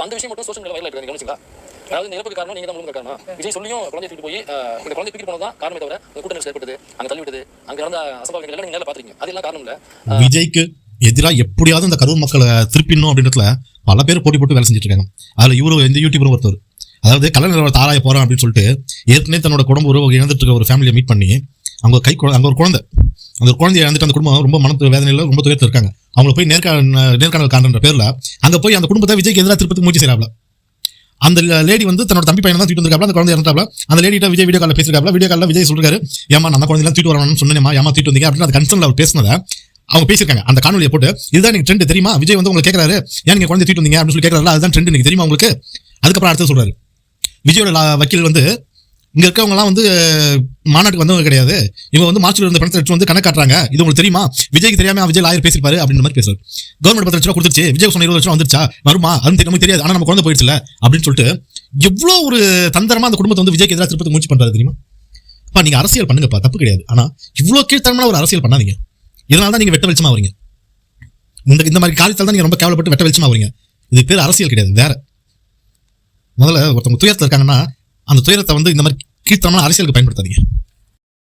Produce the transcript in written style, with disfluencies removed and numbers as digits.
அந்த விஷயம் மட்டும் சோஷியல் மீடியா வைரல் ஆயிட்டு கவனிச்சீங்களா? அதாவது இந்த இறப்புக்கு காரணம் நீங்க தான் காரணம். விஜய் சொல்லியும் குழந்தைய தூக்கிட்டு போய் இந்த குழந்தை தூக்கிட்டு போனதான் காரணமே தவிர கூட்ட நெரிசல் ஏற்பட்டது, அங்க தள்ளி விட்டது, அங்க நடந்த அசம்பாவிதங்கள் எல்லாம் நீங்க பாத்துறீங்க. அதெல்லாம் காரணம் இல்ல. விஜய்க்கு எதிராக எப்படியாவது இந்த கரூர் மக்களை திருப்பிடணும் அப்படின்றதுல பல பேர் போட்டி போட்டு வேலை செஞ்சுட்டு இருக்காங்க. அதுல இவரு இந்த யூடியூபரும் ஒருத்தர், அதாவது கலைஞர் தாராய போறான் அப்படின்னு சொல்லிட்டு ஏற்கனவே தன்னோட குடும்ப உறவு இழந்துட்டு இருக்க ஒரு ஃபேமிலியை மீட் பண்ணி அவங்க அங்க ஒரு குழந்தை, அந்த குழந்தைய இழந்துட்டு அந்த குடும்பம் ரொம்ப மன வேதனையில ரொம்ப துயரத்து இருக்காங்க. அவங்களை போய் நேர்காணல் காண்ற பேர்ல அங்க போய் அந்த குடும்பத்தை விஜய்க்கு எதிராக திருப்பி முயற்சி செய்யறாப்ல. அந்த லேடி வந்து தன்னோட தம்பி பையனை தான் தூக்கிட்டு வந்திருக்காப்ல. அந்த குழந்தை இறந்துட்டாப்ல. அந்த லேடிட்ட விஜய் வீடியோ காலில் பேசிருக்காப்ல. வீடியோ காலில் விஜய் சொல்றாரு, ஏமா அந்த குழந்தைலாம் தூக்கிட்டு வரணும்னு சொன்னேமா, ஏமா தூக்கிட்டு வந்தீங்க அப்படின்னு அந்த கன்சர்ன்ல அவர் பேசினதை அவங்க பேசியிருக்காங்க. அந்த காணொலியை போட்டு இதுதான் எனக்கு ட்ரெண்ட் தெரியுமா, விஜய் வந்து உங்களுக்கு கேட்கறாரு ஏன் நீங்க குழந்தை தூக்கிட்டு வந்தீங்க அப்படின்னு சொல்லி கேட்கறாரு, அதுதான் ட்ரெண்ட் எனக்கு தெரியுமா உங்களுக்கு. அதுக்கப்புறம் அடுத்து சொல்றாரு, விஜயோட வக்கீல் வந்து இங்க இருக்கவங்கலாம் வந்து மாநாட்டுக்கு வந்தவங்க கிடையாது, இவங்க வந்து மார்ச்சில் இருந்த பணத்தை எடுத்து வந்து கணக்கு காட்டுறாங்க, இது உங்களுக்கு தெரியுமா, விஜய்க்கு தெரியாம விஜய் லாயர் பேசிருப்பாரு அப்படின்ற மாதிரி பேசுறாரு. கவர்மெண்ட் 10 லட்சம் கொடுத்துருச்சு, விஜய் சொன்ன 20 லட்சம் வந்துருச்சா வருமா அது நமக்கு தெரியாது, ஆனா நம்ம குழந்தை போயிடுச்சுல அப்படின்னு சொல்லிட்டு எவ்வளவு ஒரு தந்திரமா அந்த குடும்பத்தை வந்து விஜய்க்கு எதிராக திருப்பி முயற்சி பண்றாரு தெரியுமா. நீங்க அரசியல் பண்ணுங்கப்பா, தப்பு கிடையாது, ஆனா இவ்வளவு கீழ்த்தரமான ஒரு அரசியல் பண்ணாதீங்க. இதனால தான் நீங்க வெட்ட வெளிச்சமா வரீங்க. இந்த மாதிரி காரியத்தால் தான் நீங்க ரொம்ப கேவலப்பட்டு வெட்ட வெளிச்சமா வரீங்க. இது பேர் அரசியல் கிடையாது, வேற. முதல்ல ஒருத்தவங்க துயரத்தில் இருக்காங்கன்னா அந்த துயரத்தை வந்து இந்த மாதிரி கீழ்த்தரமான அரசியலுக்கு பயன்படுத்தாதீங்க.